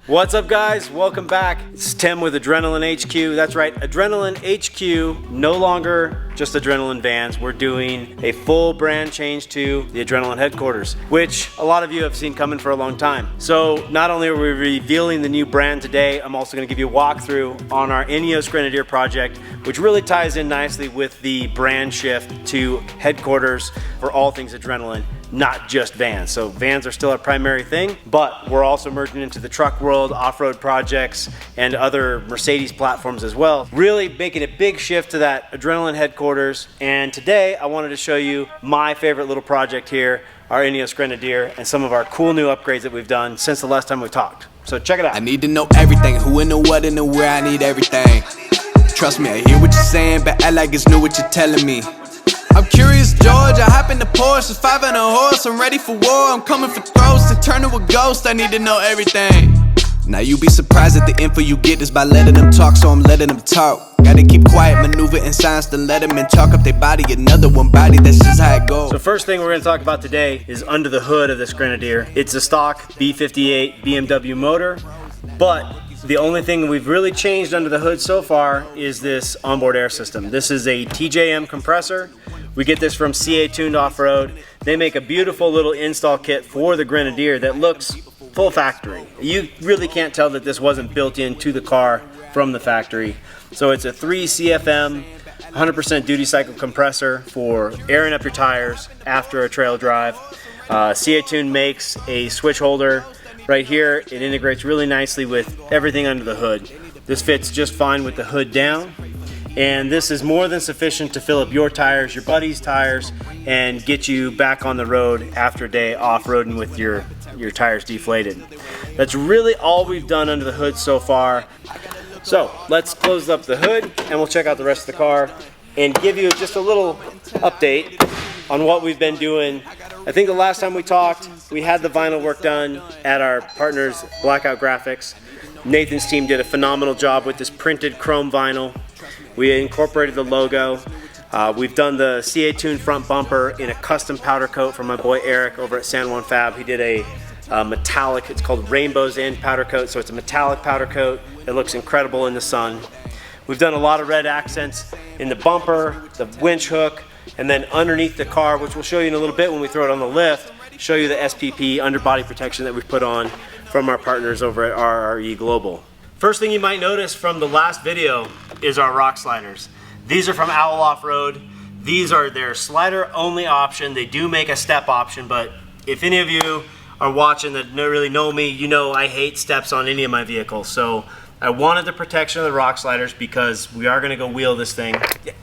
What's up guys, welcome back. It's Tim with Adrenaline HQ. That's right, Adrenaline HQ, no longer just Adrenaline Vans. We're doing a full brand change to the Adrenaline headquarters, which a lot of you have seen coming for a long time. So not only are we revealing the new brand today, I'm also gonna give you a walkthrough on our Ineos Grenadier project, which really ties in nicely with the brand shift to headquarters for all things Adrenaline, not just Vans. So Vans are still our primary thing, but we're also merging into the truck world, off-road projects, and other Mercedes platforms as well. Really making a big shift to that Adrenaline headquarters. And today I wanted to show you my favorite little project here, our Ineos Grenadier, and some of our cool new upgrades that we've done since the last time we talked. So check it out. I need to know everything, who and the what and the where, I need everything. Trust me, I hear what you're saying, but act like it's new what you're telling me. I'm curious, George, I hop in the Porsche, it's 5 and a horse, I'm ready for war, I'm coming for throats, to turn to a ghost, I need to know everything. Now you be surprised at the info you get is by letting them talk, so I'm letting them talk. Gotta keep quiet, maneuver in silence, then let them in, talk up their body, another one body, that's just how it goes. So first thing we're gonna talk about today is under the hood of this Grenadier. It's a stock B58 BMW motor, but the only thing we've really changed under the hood so far is this onboard air system. This is a TJM compressor. We get this from CA Tuned Off-Road. They make a beautiful little install kit for the Grenadier that looks full factory. You really can't tell that this wasn't built into the car from the factory. So it's a 3 CFM, 100% duty cycle compressor for airing up your tires after a trail drive. CA Tuned makes a switch holder right here. It integrates really nicely with everything under the hood. This fits just fine with the hood down. And this is more than sufficient to fill up your tires, your buddy's tires, and get you back on the road after a day off-roading with your tires deflated. That's really all we've done under the hood so far. So let's close up the hood and we'll check out the rest of the car and give you just a little update on what we've been doing. I think the last time we talked, we had the vinyl work done at our partners Blackout Graphics. Nathan's team did a phenomenal job with this printed chrome vinyl. We incorporated the logo. We've done the CA Tuned front bumper in a custom powder coat from my boy Eric over at San Juan Fab. He did a metallic, it's called Rainbow's End powder coat, so it's a metallic powder coat. It looks incredible in the sun. We've done a lot of red accents in the bumper, the winch hook, and then underneath the car, which we'll show you in a little bit when we throw it on the lift, show you the SPP underbody protection that we've put on from our partners over at RRE Global. First thing you might notice from the last video is our rock sliders. These are from Owl Off-Road. These are their slider only option. They do make a step option, but if any of you are watching that really know me, you know I hate steps on any of my vehicles. So I wanted the protection of the rock sliders because we are gonna go wheel this thing.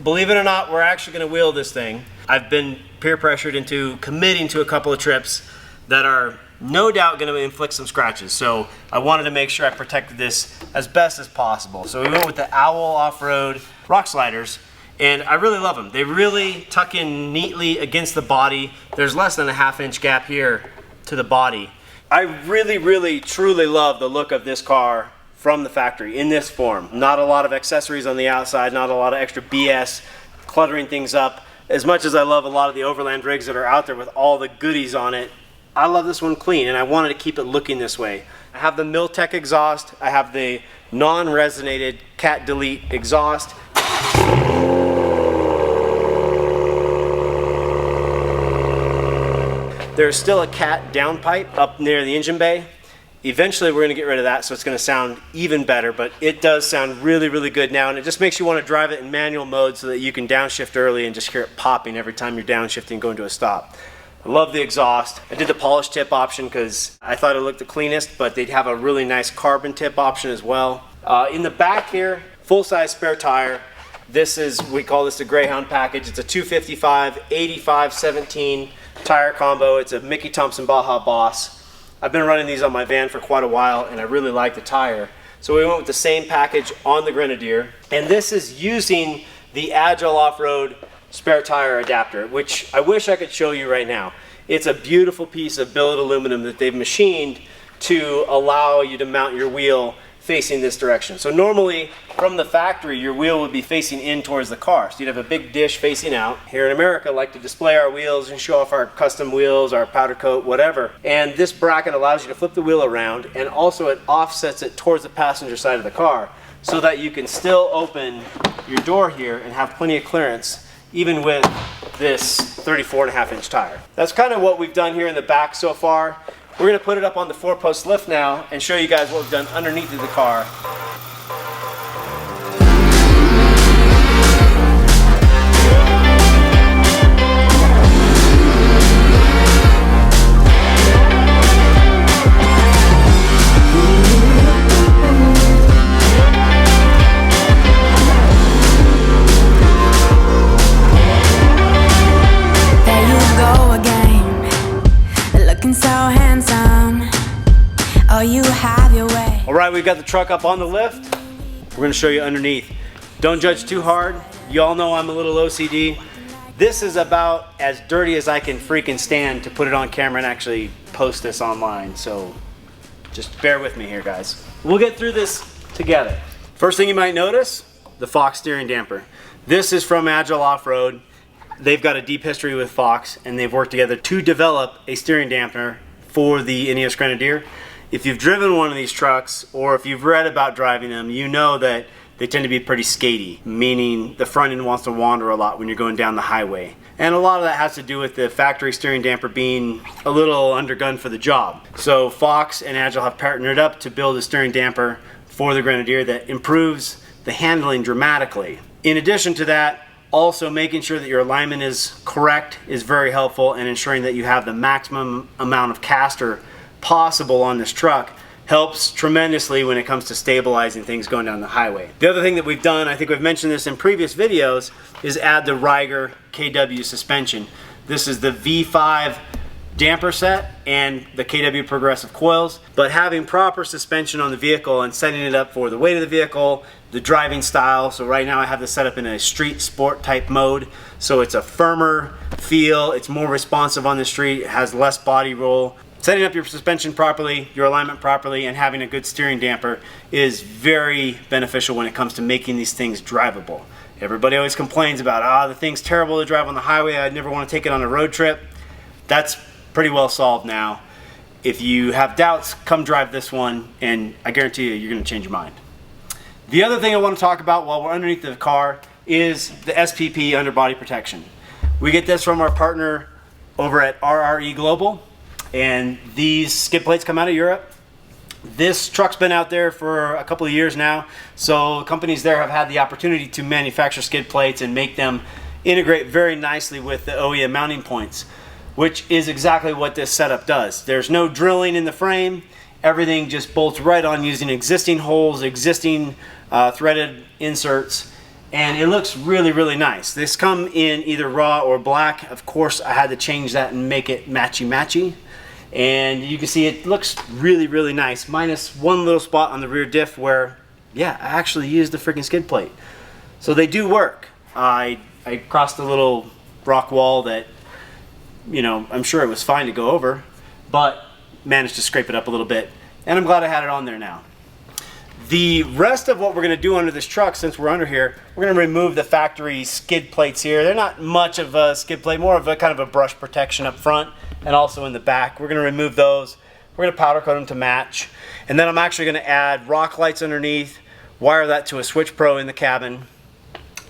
Believe it or not, we're actually gonna wheel this thing. I've been peer pressured into committing to a couple of trips that are no doubt going to inflict some scratches. So I wanted to make sure I protected this as best as possible. So we went with the Owl Off-Road rock sliders, and I really love them. They really tuck in neatly against the body. There's less than a ½ inch gap here to the body. I really, truly love the look of this car from the factory in this form. Not a lot of accessories on the outside, not a lot of extra BS cluttering things up. As much as I love a lot of the overland rigs that are out there with all the goodies on it, I love this one clean, and I wanted to keep it looking this way. I have the Miltech exhaust. I have the non-resonated Cat Delete exhaust. There's still a Cat downpipe up near the engine bay. Eventually we're going to get rid of that, so it's going to sound even better, but it does sound really good now, and it just makes you want to drive it in manual mode so that you can downshift early and just hear it popping every time you're downshifting going to a stop. I love the exhaust. I did the polish tip option because I thought it looked the cleanest, but they'd have a really nice carbon tip option as well. In the back here, full-size spare tire. This is, we call this the Greyhound package. It's a 255, 85, 17 tire combo. It's a Mickey Thompson Baja Boss. I've been running these on my van for quite a while, and I really like the tire. So we went with the same package on the Grenadier, and this is using the Agile Off-Road spare tire adapter, which I wish I could show you right now. It's a beautiful piece of billet aluminum that they've machined to allow you to mount your wheel facing this direction. So normally from the factory, your wheel would be facing in towards the car. So you'd have a big dish facing out. Here in America, I like to display our wheels and show off our custom wheels, our powder coat, whatever. And this bracket allows you to flip the wheel around, and also it offsets it towards the passenger side of the car so that you can still open your door here and have plenty of clearance even with this 34.5-inch tire. That's kind of what we've done here in the back so far. We're going to put it up on the 4-post lift now and show you guys what we've done underneath of the car. Alright, we've got the truck up on the lift. We're going to show you underneath. Don't judge too hard. You all know I'm a little OCD. This is about as dirty as I can freaking stand to put it on camera and actually post this online. So just bear with me here, guys. We'll get through this together. First thing you might notice, the Fox steering damper. This is from Agile Off-Road. They've got a deep history with Fox, and they've worked together to develop a steering dampener for the Ineos Grenadier. If you've driven one of these trucks, or if you've read about driving them, you know that they tend to be pretty skatey, meaning the front end wants to wander a lot when you're going down the highway. And a lot of that has to do with the factory steering damper being a little undergunned for the job. So Fox and Agile have partnered up to build a steering damper for the Grenadier that improves the handling dramatically. In addition to that, also making sure that your alignment is correct is very helpful, and ensuring that you have the maximum amount of caster possible on this truck helps tremendously when it comes to stabilizing things going down the highway. The other thing that we've done, I think we've mentioned this in previous videos, is add the Ryger KW suspension. This is the V5 damper set and the KW progressive coils, but having proper suspension on the vehicle and setting it up for the weight of the vehicle, the driving style. So right now I have this set up in a street sport type mode, so it's a firmer feel, it's more responsive on the street, it has less body roll. Setting up your suspension properly, your alignment properly, and having a good steering damper is very beneficial when it comes to making these things drivable. Everybody always complains about, the thing's terrible to drive on the highway, I'd never want to take it on a road trip. That's pretty well solved now. If you have doubts, come drive this one, and I guarantee you're going to change your mind. The other thing I want to talk about while we're underneath the car is the SPP underbody protection. We get this from our partner over at RRE Global. And these skid plates come out of Europe. This truck's been out there for a couple of years now, so companies there have had the opportunity to manufacture skid plates and make them integrate very nicely with the OEM mounting points, which is exactly what this setup does. There's no drilling in the frame. Everything just bolts right on using existing holes, existing threaded inserts, and it looks really, really nice. This come in either raw or black. Of course, I had to change that and make it matchy-matchy. And you can see it looks really, really nice, minus one little spot on the rear diff where, yeah, I actually used the freaking skid plate. So they do work. I crossed a little rock wall that, you know, I'm sure it was fine to go over, but managed to scrape it up a little bit. And I'm glad I had it on there now. The rest of what we're going to do under this truck, since we're under here, we're going to remove the factory skid plates here. They're not much of a skid plate, more of a kind of a brush protection up front and also in the back. We're going to remove those. We're going to powder coat them to match. And then I'm actually going to add rock lights underneath, wire that to a Switch Pro in the cabin,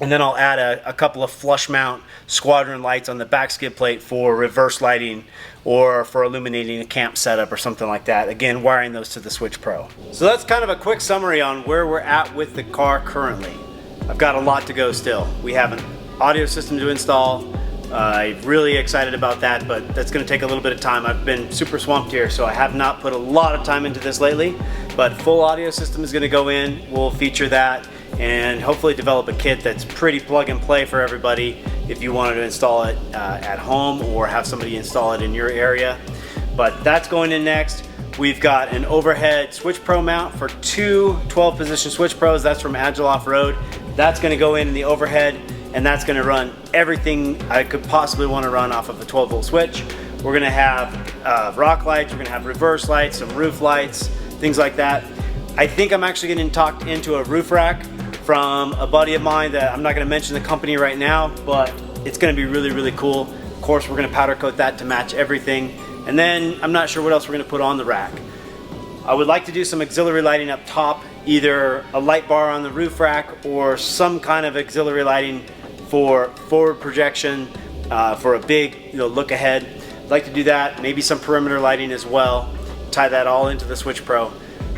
and then I'll add a couple of flush mount squadron lights on the back skid plate for reverse lighting or for illuminating a camp setup or something like that. Again, wiring those to the Switch Pro. So that's kind of a quick summary on where we're at with the car currently. I've got a lot to go still. We have an audio system to install. I'm really excited about that, but that's going to take a little bit of time. I've been super swamped here, so I have not put a lot of time into this lately, but full audio system is going to go in. We'll feature that and hopefully develop a kit that's pretty plug and play for everybody if you wanted to install it at home or have somebody install it in your area. But that's going in next. We've got an overhead Switch Pro mount for two 12-position Switch Pros. That's from Agile Off-Road. That's going to go in the overhead, and that's going to run everything I could possibly want to run off of a 12-volt switch. We're going to have rock lights, we're going to have reverse lights, some roof lights, things like that. I think I'm actually getting talked into a roof rack from a buddy of mine that I'm not going to mention the company right now, but it's going to be really, really cool. Of course, we're going to powder coat that to match everything. And then I'm not sure what else we're going to put on the rack. I would like to do some auxiliary lighting up top, either a light bar on the roof rack or some kind of auxiliary lighting for forward projection, for a big look ahead. I'd like to do that, maybe some perimeter lighting as well, tie that all into the Switch Pro.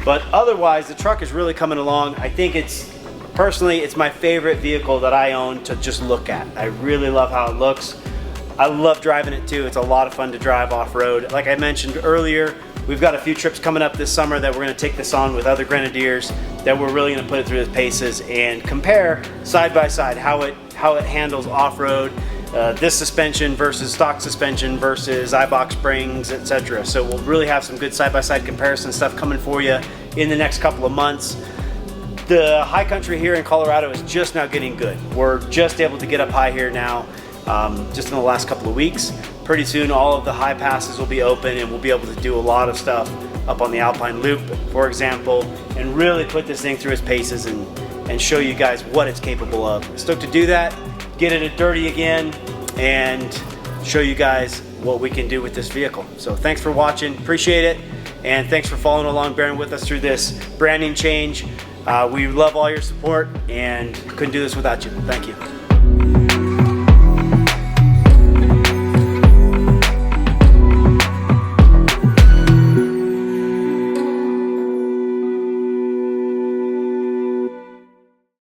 But otherwise, the truck is really coming along. I think personally, it's my favorite vehicle that I own to just look at. I really love how it looks. I love driving it too. It's a lot of fun to drive off-road. Like I mentioned earlier, we've got a few trips coming up this summer that we're going to take this on with other Grenadiers, that we're really going to put it through its paces and compare side by side how it handles off-road, this suspension versus stock suspension versus iBox springs, etc. So we'll really have some good side-by-side comparison stuff coming for you in the next couple of months. The high country here in Colorado is just now getting good. We're just able to get up high here now, just in the last couple of weeks. Pretty soon all of the high passes will be open and we'll be able to do a lot of stuff up on the Alpine Loop, for example, and really put this thing through its paces and show you guys what it's capable of. Stoked to do that, get it dirty again, and show you guys what we can do with this vehicle. So thanks for watching, appreciate it, and thanks for following along, bearing with us through this branding change. We love all your support and couldn't do this without you. Thank you.